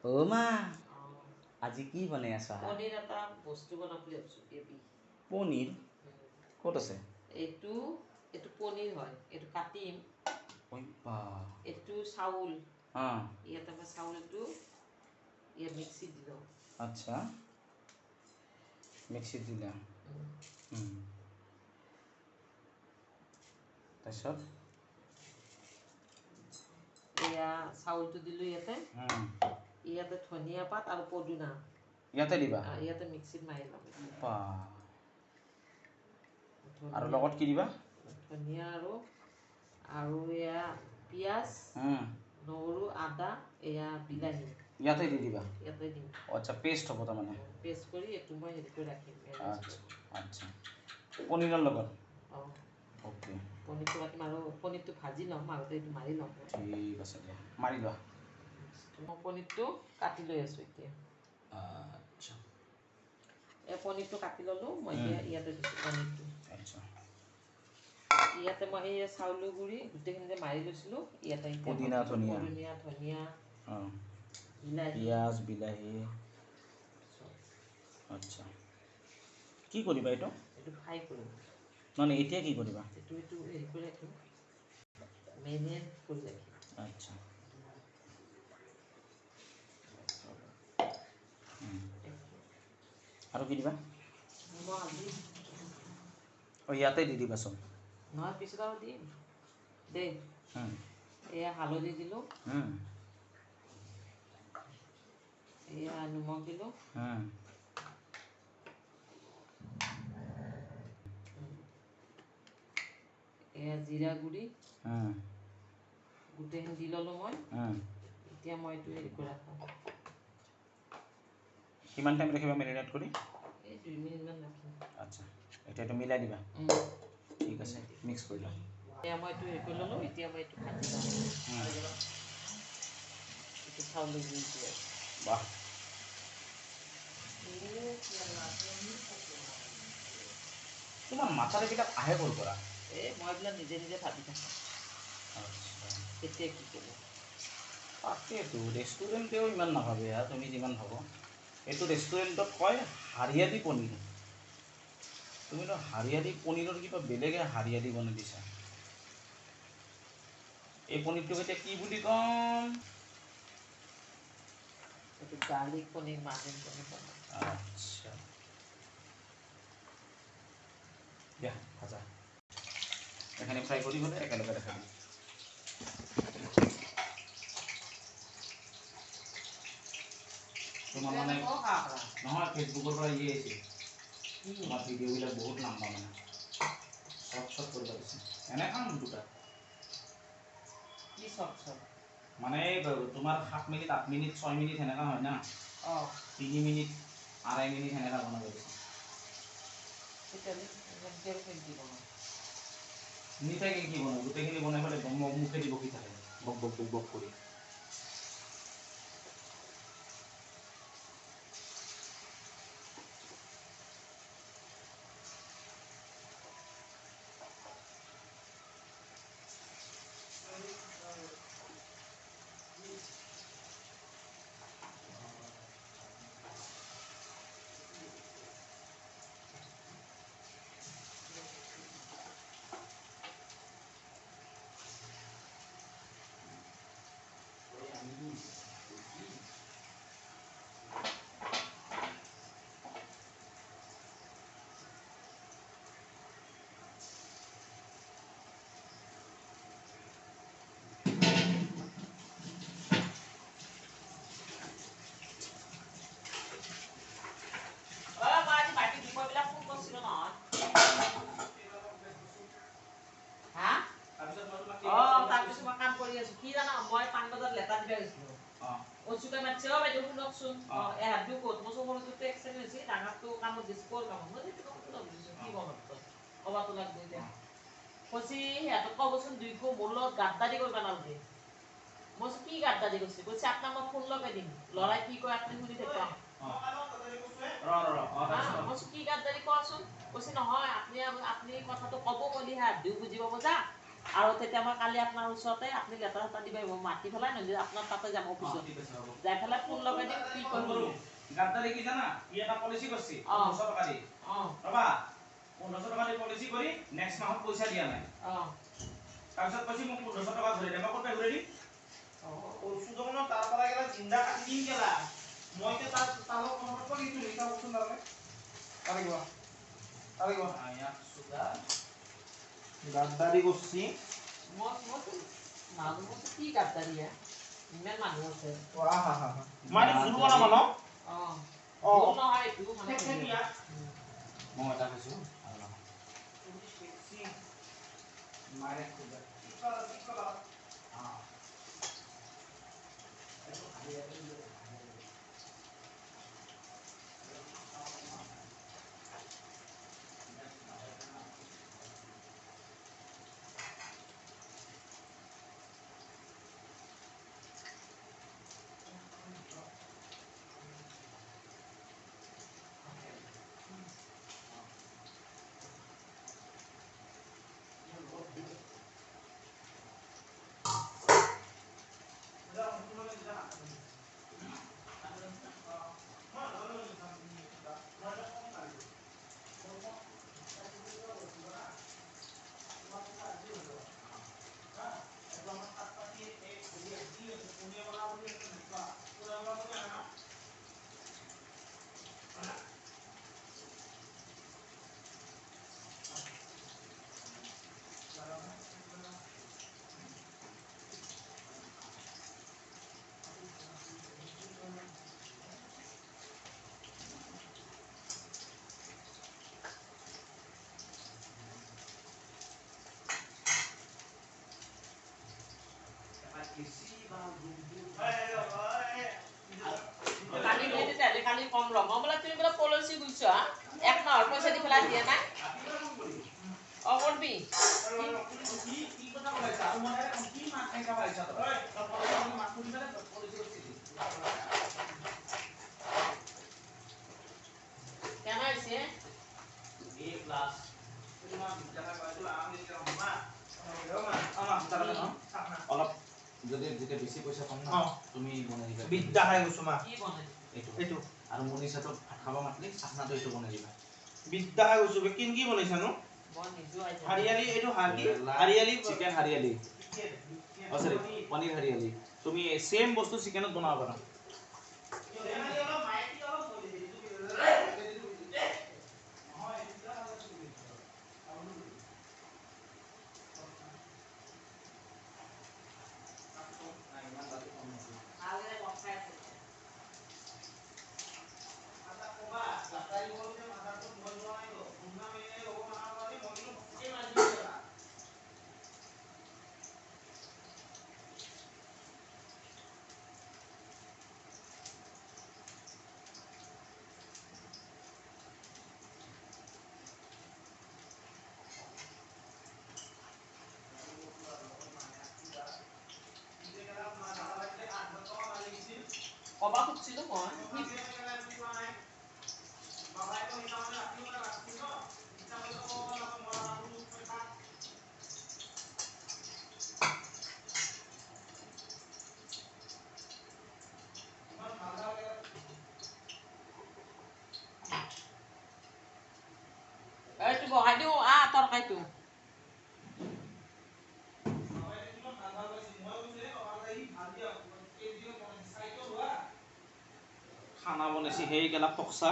অ মা আজি কি বনাই আছা? পনীৰ এটা বস্তু বনাম বুলি ভাবিছোঁ গ্ৰেভি। পনীৰ ক'ত আছে? এইটো পনীৰ হয়, এইটো কাটিম। ঐ বা এইটো চাউল, অঁ ইয়াত আমাৰ চাউলটো ইয়াত মিক্সিত দি লওঁ। আচ্ছা, মিক্সিত দিলা। তাৰপিছত এয়া চাউলটো দিলোঁ ইয়াতে, ইয়াতে ধনিয়া পাত আৰু পদুনা ইয়াতে দিবা? ইয়াতে মিক্সিত মাৰি ল'ম। বা আৰু ধনিয়া লগত কি দিবা? ধনিয়া আৰু এয়া পিঁয়াজ, নহৰু, আদা, এয়া বিলাহী ইয়াতে দি দিবা? ইয়াতে দিম। আচ্ছা, পেষ্ট হ'ব তাৰমানে? পেষ্ট কৰি এইটো মই হেৰি কৰি ৰাখিম। আচ্ছা আচ্ছা, পনীৰৰ লগত? অঁ অ'কে, পনীৰটো কাটিম আৰু পনীৰটো ভাজি ল'ম, আগতে এইটো মাৰি ল'ম। ঠিক আছে দিয়া, মাৰি লোৱা। মই পনীৰটো কাটি লৈ আছোঁ এতিয়া। আচ্ছা, এই পনীৰটো কাটি ল'লোঁ মই, এতিয়া ইয়াতে দিছোঁ পনীৰটো। আচ্ছা, ইয়াতে মই এই চাউলৰ গুড়ি গোটেইখিনি যে মাৰি লৈছিলোঁ, ইয়াতে পুদিনা ধনিয়া, ধনিয়া, অঁ বিলাহী, পিঁয়াজ, বিলাহী। আচ্ছা, কি কৰিবা এইটো? এইটো ফ্ৰাই কৰিম। মানে এতিয়া কি কৰিবা? এইটো হেৰি কৰি ৰাখিম, মেৰিনেট কৰি ৰাখিম। আচ্ছা, আৰু কি দিবা? অঁ ইয়াতে দি দিবা চব? নহয়, পিছত আৰু দিম দেই। এয়া হালধি দিলোঁ, এয়া নিমখ দিলোঁ, এয়া জিৰা গুড়ি, গোটেইখিনি দি ল'লোঁ মই। এতিয়া মই এইটো হেৰি কৰি ৰাখোঁ। কিমান টাইম ৰাখিবা মেৰিনেট কৰি? এই 2 মিনিটমান ৰাখিম। আচ্ছা, এতিয়া এইটো মিলাই দিবা? ঠিক আছে, মিক্স কৰি লোৱা। এতিয়া মই এইটো হেৰি কৰি ল'লোঁ, এতিয়া মই এইটো ভাজি ল'ম। এইটো চাউলৰ গুড়িটো। বাহ, তোমাৰ মাথাত এইবিলাক আহে ক'ৰ পৰা? এই মই এইবিলাক নিজে নিজে ভাবি থাকোঁ। আচ্ছা, কেতিয়া কি কৰোঁ। তাকেইতো, ৰেষ্টুৰেণ্টেও ইমান নাভাবে হা, তুমি যিমান ভাবা। এইটো ৰেষ্টুৰেণ্টত কয় হাৰিয়ালি পনীৰ। তুমিতো হাৰিয়ালি পনীৰৰ কিবা বেলেগে হাৰিয়ালি বনাই দিছা। এই পনীৰটোক এতিয়া কি বুলি ক'ম? এইটো গাৰ্লিক পনীৰ, মাটন পনীৰ বনাম। আচ্ছা, দিয়া ভাজা। এখানি ফ্ৰাই কৰি হ'লে একেলগে দেখা দিম। তোমাৰ মানে নহয়, ফেচবুকৰ পৰা আহিছে, তোমাৰ ভিডিঅ'বিলাক বহুত লাম্বা মানে শৰ্ট কৰিব দিছে। এনে কাম দুটা কি চব মানে তোমাৰ 7 মিনিট, 8 মিনিট, 6 মিনিট সেনেকা হয় না। 3 মিনিট, 2.5 মিনিট সেনেকা বনাব দিছে। নিতাইকে কি বনাব? গোটেইখিনি বনাই পেলাই মুখেদি বকি থাকে, বক বক বক বক কৰি। তাৰপিছত মই কাম কৰি আছোঁ। কি জানা, মই পাণবজাৰত লেটাৰ দিবা গৈছিলোঁ। অচুকে মাতিছে, অ' বাইদেউ শুনকচোন। এহাতটো ক'ত? মই সৰুটোতো এক্সিডেণ্ট হৈছে, ডাঙৰটো কামত গৈছে। ক'ৰ কামত? মই সেইটো কামত লগ ধৰিছোঁ। কি কামত তই? ক'বাতো লাগব এতিয়া। কৈছি সিহঁতক ক'বচোন, মোৰ লগত গাদ্দাৰি কৰিব নালাগে। মই কৈছোঁ কি গাদ্দাৰি কৰিছে? কৈছে আপোনাক মই ফোন লগাই দিম। ল'ৰাই কি কয় আপুনি শুনি থাকক। মই কৈছোঁ কি গাদ্দাৰি কোৱাচোন? কৈছে নহয়, আপুনি কথাটো ক'ব ক'লিহে হাত বুজি পাব যা। আৰু তেতিয়া মই কালি আপোনাৰ ওচৰতে আপুনি লেটাৰ এটা দিব আহিব, মাতি পেলাই নহ'লে আপোনাৰ তাতে যাম অফিচত। যাই পেলাই ফোন লগাই গাদ্দাৰি কি জানা ই এটা পলিচি কৰিছে 1500 টকা দি ৰবা 1500 টকা দি পলিচি কৰি নেক্সট মাহত পইচা দিয়া নাই তাৰপিছত কৈছি মোক 1500 টকা ঘূৰাই দে মই ক'ত ঘূৰাই দিম সুদমন তাৰ পৰা গেলা জিন্দা কাটি দিম গেলা মই কে তাৰ তালক মনত কৰি দিছো লিখা বস্তু নালাগে আৰে গো আয়া সুদা গাদ্দাৰি কৰছি মানুহ কি গাদ্দাৰি ইমান মানুহ আছে মানে শুরু করা মানো নহয় এইটো মানে মই এটা কৈছো মারে সুদা কি কলা কালি কম লম মই বোলে তুমি বোলে পলিচি গুছা এক মাহৰ পইচা দি পেলাই দিয়া নাই কৰবি কি কথা বলাইছা আৰু মই কি মাত খাইছা পাইছা তই মাত শুনি পেলাই পলিচি কৰিছিলি কেন হইছে এ প্লাস তোমার বিদ্যালয় কইছিল আমি দিলাম মা আমার তারা অলপ যদি যেটা বেশি পয়সা কম না তুমি বনাই দিবা বিদ্যা খাই গছো মা কি বনাই এইটো আৰু মনিষা তো ভাত খাবা মাতলি চাখনাটো এইটো বনাই দিবা বিদ্যা খাই গছো কিন কি বনাইছা নো মই নিজু আইছা হরিয়ালি এইটো হরিয়ালি চিকেন হরিয়ালি সরি পনির হরিয়ালি তুমি সেম বস্তু চিকেনত বনাবা পাৰা কবা খুঁজছিলো মই এইটো বহাই দিওঁ তৰকাৰীটো খানা বনাইছি সেই গেলা পকসা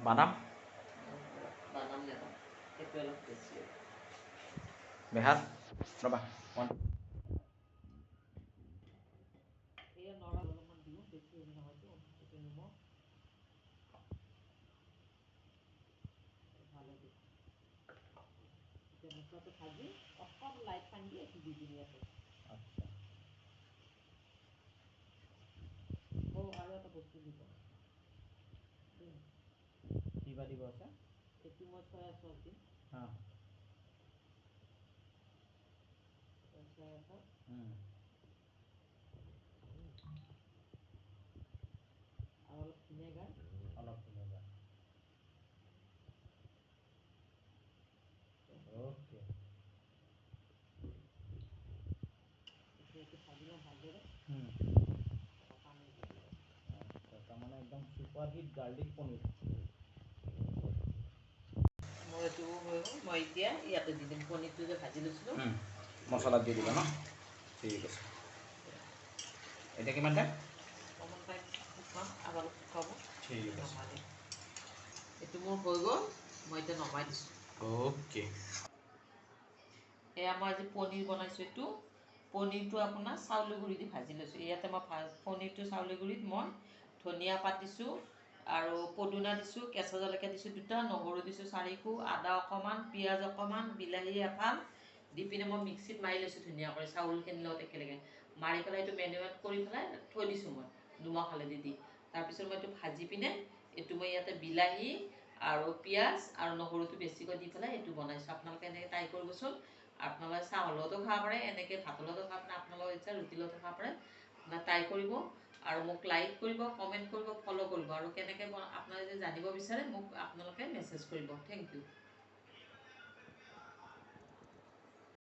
বাদাম বেহাত ৰবা ভাজি অকণ লাইট পানী দিয়ে দি দিম ইয়াতে আৰু এটা বস্তু দিব কিবা দিব আছে এইটো মই চয়া চচ দিম হা চয়া চচ আৰু অলপ ভিনেগাৰ ওকে লওঁ ভালদৰে পানী দি দিওঁ তাৰমানে একদম ছুপাৰ হিট গাৰ্লিক পনীৰ মই এইটো হৈ গ'ল মই এতিয়া ইয়াতে দি দিম পনীৰটো যে ভাজি লৈছিলোঁ মছলাত দি দিবা ন ঠিক আছে এতিয়া কিমান টাইম অকণমান টাইম শুকাম আৰু অলপ শুকাব ঠিক আছে নমাই দিম এইটো মোৰ হৈ গ'ল মই এতিয়া নমাই দিছোঁ অ'কে এয়া মই আজি পনীৰ বনাইছোঁ এইটো পনীৰটো আপোনাৰ চাউলৰ গুড়ি দি ভাজি লৈছোঁ ইয়াতে মই পনীৰটো চাউলৰ গুড়িত মই ধনিয়া পাত দিছোঁ আৰু পদুনা দিছোঁ কেঁচা জলকীয়া দিছোঁ 2টা নহৰু দিছোঁ 4 কোহ আদা অকণমান পিঁয়াজ অকণমান বিলাহী এফাল দি পিনে মই মিক্সিত মাৰি লৈছোঁ ধুনীয়াকৈ চাউলখিনিৰ লগত একেলগে মাৰি পেলাই এইটো মেৰিনেট কৰি পেলাই থৈ দিছোঁ মই নিমখ হালধি দি তাৰপিছত মই এইটো ভাজি পিনে এইটো মই ইয়াতে বিলাহী আৰু পিঁয়াজ আৰু নহৰুটো বেছিকৈ দি পেলাই এইটো বনাইছোঁ আপোনালোকে এনেকৈ ট্ৰাই কৰিবচোন আপোনালোকে চাহৰ লগতো খাব পাৰে এনেকৈ ভাতৰ লগতো খাব পাৰে আপোনালোকৰ ইচ্ছা ৰুটিৰ লগতো খাব পাৰে ট্ৰাই কৰিব আৰু মোক লাইক কৰিব কমেণ্ট কৰিব ফ'ল' কৰিব আৰু কেনেকৈ আপোনালোকে জানিব বিচাৰে মোক আপোনালোকে মেছেজ কৰিব থেংক ইউ